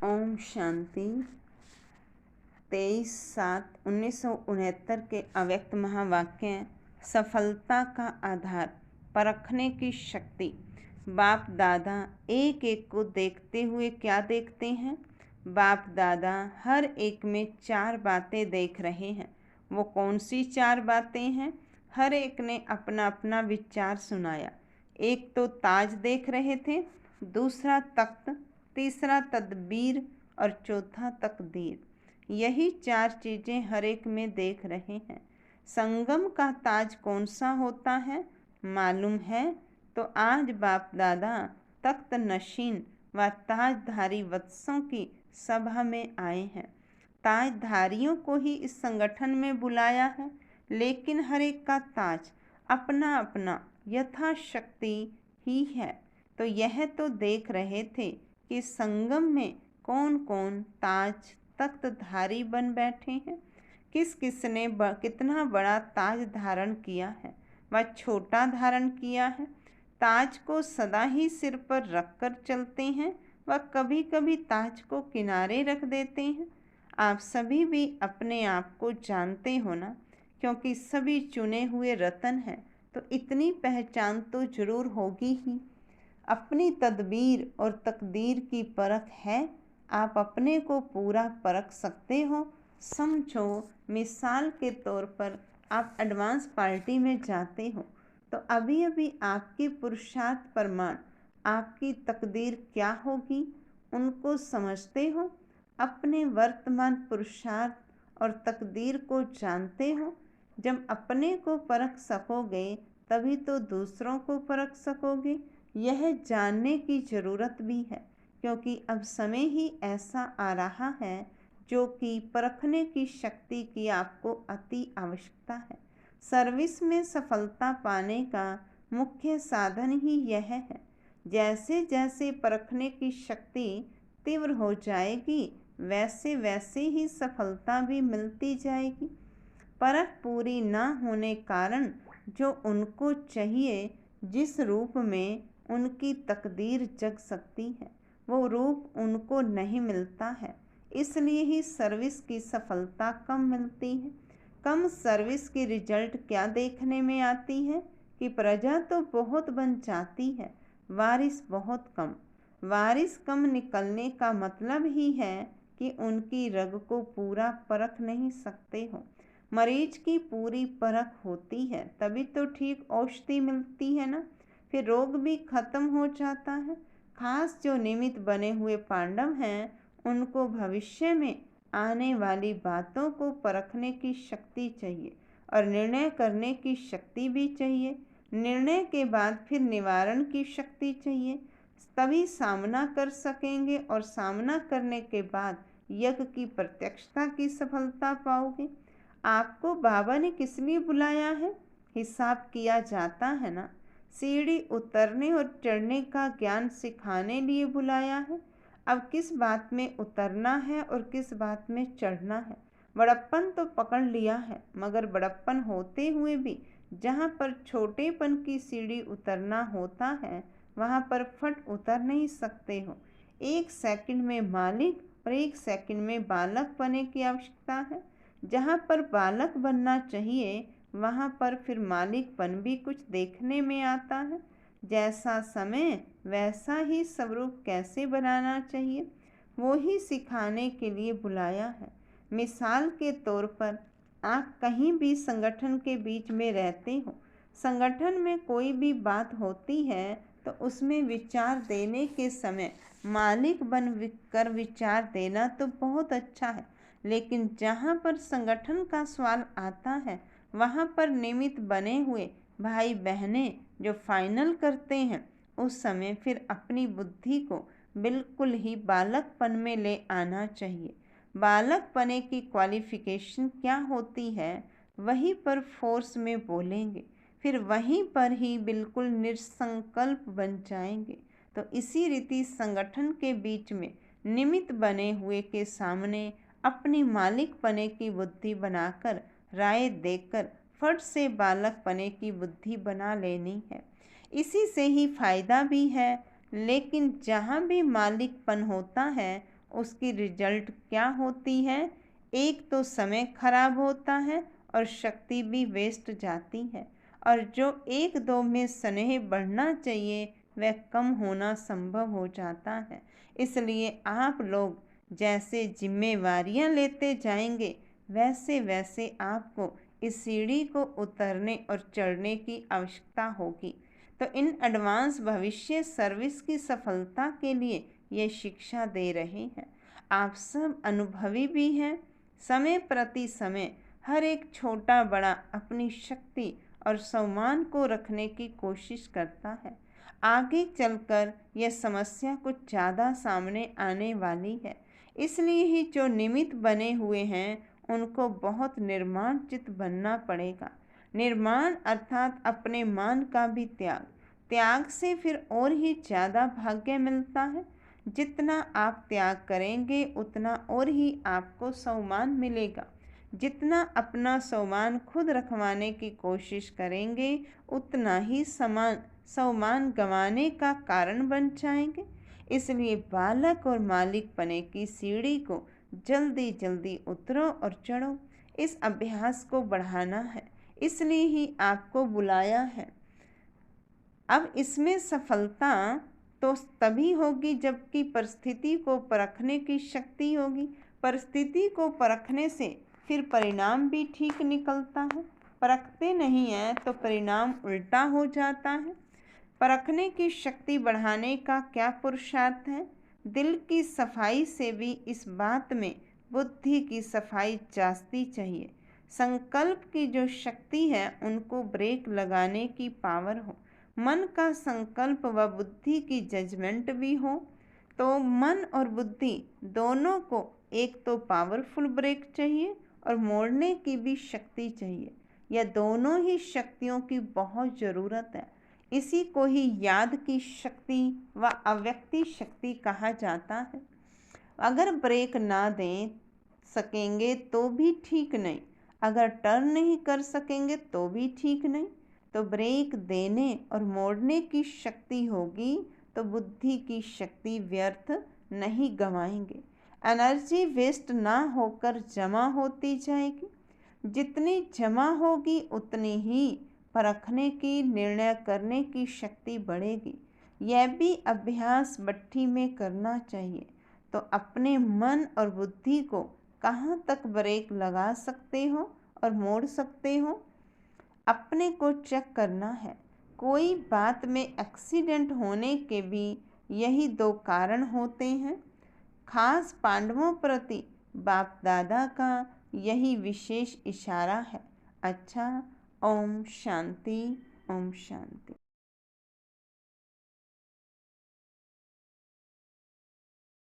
ओम शांति। 23/7/1969 के अव्यक्त महावाक्य। सफलता का आधार परखने की शक्ति। बाप दादा एक एक को देखते हुए क्या देखते हैं? बाप दादा हर एक में 4 बातें देख रहे हैं। वो कौन सी 4 बातें हैं? हर एक ने अपना अपना विचार सुनाया। एक तो ताज देख रहे थे, दूसरा तख्त, तीसरा तदबीर और चौथा तकदीर। यही 4 चीज़ें हर एक में देख रहे हैं। संगम का ताज कौन सा होता है मालूम है? तो आज बाप दादा तख्त नशीन व ताजधारी वत्सों की सभा में आए हैं। ताजधारियों को ही इस संगठन में बुलाया है, लेकिन हर एक का ताज अपना अपना यथाशक्ति ही है। तो यह तो देख रहे थे कि संगम में कौन कौन ताज तख्तधारी बन बैठे हैं। किस किस ने कितना बड़ा ताज धारण किया है व छोटा धारण किया है। ताज को सदा ही सिर पर रखकर चलते हैं व कभी कभी ताज को किनारे रख देते हैं। आप सभी भी अपने आप को जानते हो ना, क्योंकि सभी चुने हुए रतन हैं, तो इतनी पहचान तो जरूर होगी ही। अपनी तदबीर और तकदीर की परख है। आप अपने को पूरा परख सकते हो। समझो, मिसाल के तौर पर आप एडवांस पार्टी में जाते हो, तो अभी अभी आपकी पुरुषार्थ प्रमाण आपकी तकदीर क्या होगी उनको समझते हो। अपने वर्तमान पुरुषार्थ और तकदीर को जानते हो। जब अपने को परख सकोगे तभी तो दूसरों को परख सकोगे। यह जानने की ज़रूरत भी है, क्योंकि अब समय ही ऐसा आ रहा है जो कि परखने की शक्ति की आपको अति आवश्यकता है। सर्विस में सफलता पाने का मुख्य साधन ही यह है। जैसे जैसे परखने की शक्ति तीव्र हो जाएगी, वैसे वैसे ही सफलता भी मिलती जाएगी। परख पूरी न होने कारण जो उनको चाहिए, जिस रूप में उनकी तकदीर जग सकती है, वो रूप उनको नहीं मिलता है। इसलिए ही सर्विस की सफलता कम मिलती है। कम सर्विस की रिजल्ट क्या देखने में आती है कि प्रजा तो बहुत बन जाती है, वारिस बहुत कम। वारिस कम निकलने का मतलब ही है कि उनकी रग को पूरा परख नहीं सकते हो। मरीज की पूरी परख होती है तभी तो ठीक औषधि मिलती है ना, फिर रोग भी खत्म हो जाता है। खास जो निमित्त बने हुए पांडव हैं, उनको भविष्य में आने वाली बातों को परखने की शक्ति चाहिए और निर्णय करने की शक्ति भी चाहिए। निर्णय के बाद फिर निवारण की शक्ति चाहिए, तभी सामना कर सकेंगे और सामना करने के बाद यज्ञ की प्रत्यक्षता की सफलता पाओगे। आपको बाबा ने किस लिए बुलाया है? हिसाब किया जाता है ना। सीढ़ी उतरने और चढ़ने का ज्ञान सिखाने लिए बुलाया है। अब किस बात में उतरना है और किस बात में चढ़ना है। बड़प्पन तो पकड़ लिया है, मगर बड़प्पन होते हुए भी जहाँ पर छोटेपन की सीढ़ी उतरना होता है, वहाँ पर फट उतर नहीं सकते हो। 1 सेकंड में मालिक और 1 सेकंड में बालक बनने की आवश्यकता है। जहाँ पर बालक बनना चाहिए, वहाँ पर फिर मालिकपन भी कुछ देखने में आता है। जैसा समय वैसा ही स्वरूप कैसे बनाना चाहिए, वो ही सिखाने के लिए बुलाया है। मिसाल के तौर पर आप कहीं भी संगठन के बीच में रहते हो। संगठन में कोई भी बात होती है तो उसमें विचार देने के समय मालिक बन कर विचार देना तो बहुत अच्छा है, लेकिन जहाँ पर संगठन का सवाल आता है, वहाँ पर निमित्त बने हुए भाई बहनें जो फाइनल करते हैं, उस समय फिर अपनी बुद्धि को बिल्कुल ही बालकपन में ले आना चाहिए। बालकपने की क्वालिफिकेशन क्या होती है, वहीं पर फोर्स में बोलेंगे, फिर वहीं पर ही बिल्कुल निसंकल्प बन जाएंगे। तो इसी रीति संगठन के बीच में निमित्त बने हुए के सामने अपनी मालिकपने की बुद्धि बनाकर राय देकर फट से बालकपने की बुद्धि बना लेनी है। इसी से ही फायदा भी है, लेकिन जहाँ भी मालिकपन होता है उसकी रिजल्ट क्या होती है? एक तो समय खराब होता है और शक्ति भी वेस्ट जाती है, और जो एक दो में स्नेह बढ़ना चाहिए वह कम होना संभव हो जाता है। इसलिए आप लोग जैसे जिम्मेवारियां लेते जाएंगे वैसे वैसे आपको इस सीढ़ी को उतरने और चढ़ने की आवश्यकता होगी। तो इन एडवांस भविष्य सर्विस की सफलता के लिए ये शिक्षा दे रहे हैं। आप सब अनुभवी भी हैं। समय प्रति समय हर एक छोटा बड़ा अपनी शक्ति और सम्मान को रखने की कोशिश करता है। आगे चलकर यह समस्या कुछ ज़्यादा सामने आने वाली है, इसलिए ही जो निमित्त बने हुए हैं उनको बहुत निर्माणचित बनना पड़ेगा। निर्माण अर्थात अपने मान का भी त्याग। त्याग से फिर और ही ज़्यादा भाग्य मिलता है। जितना आप त्याग करेंगे उतना और ही आपको सम्मान मिलेगा। जितना अपना सम्मान खुद रखवाने की कोशिश करेंगे उतना ही सम्मान गंवाने का कारण बन जाएंगे। इसलिए बालक और मालिक पने की सीढ़ी को जल्दी जल्दी उतरो और चढ़ो। इस अभ्यास को बढ़ाना है, इसलिए ही आपको बुलाया है। अब इसमें सफलता तो तभी होगी जबकि परिस्थिति को परखने की शक्ति होगी। परिस्थिति को परखने से फिर परिणाम भी ठीक निकलता है। परखते नहीं हैं तो परिणाम उल्टा हो जाता है। परखने की शक्ति बढ़ाने का क्या पुरुषार्थ है? दिल की सफाई से भी इस बात में बुद्धि की सफाई जांचनी चाहिए। संकल्प की जो शक्ति है उनको ब्रेक लगाने की पावर हो। मन का संकल्प व बुद्धि की जजमेंट भी हो, तो मन और बुद्धि दोनों को एक तो पावरफुल ब्रेक चाहिए और मोड़ने की भी शक्ति चाहिए। यह दोनों ही शक्तियों की बहुत ज़रूरत है। इसी को ही याद की शक्ति व अव्यक्ति शक्ति कहा जाता है। अगर ब्रेक ना दें सकेंगे तो भी ठीक नहीं, अगर टर्न नहीं कर सकेंगे तो भी ठीक नहीं। तो ब्रेक देने और मोड़ने की शक्ति होगी तो बुद्धि की शक्ति व्यर्थ नहीं गंवाएंगे। एनर्जी वेस्ट ना होकर जमा होती जाएगी। जितनी जमा होगी उतनी ही परखने की, निर्णय करने की शक्ति बढ़ेगी। यह भी अभ्यास भट्ठी में करना चाहिए। तो अपने मन और बुद्धि को कहाँ तक ब्रेक लगा सकते हो और मोड़ सकते हो, अपने को चेक करना है। कोई बात में एक्सीडेंट होने के भी यही दो कारण होते हैं। खास पांडवों प्रति बाप दादा का यही विशेष इशारा है। अच्छा, ओम शांति, ओम शांति।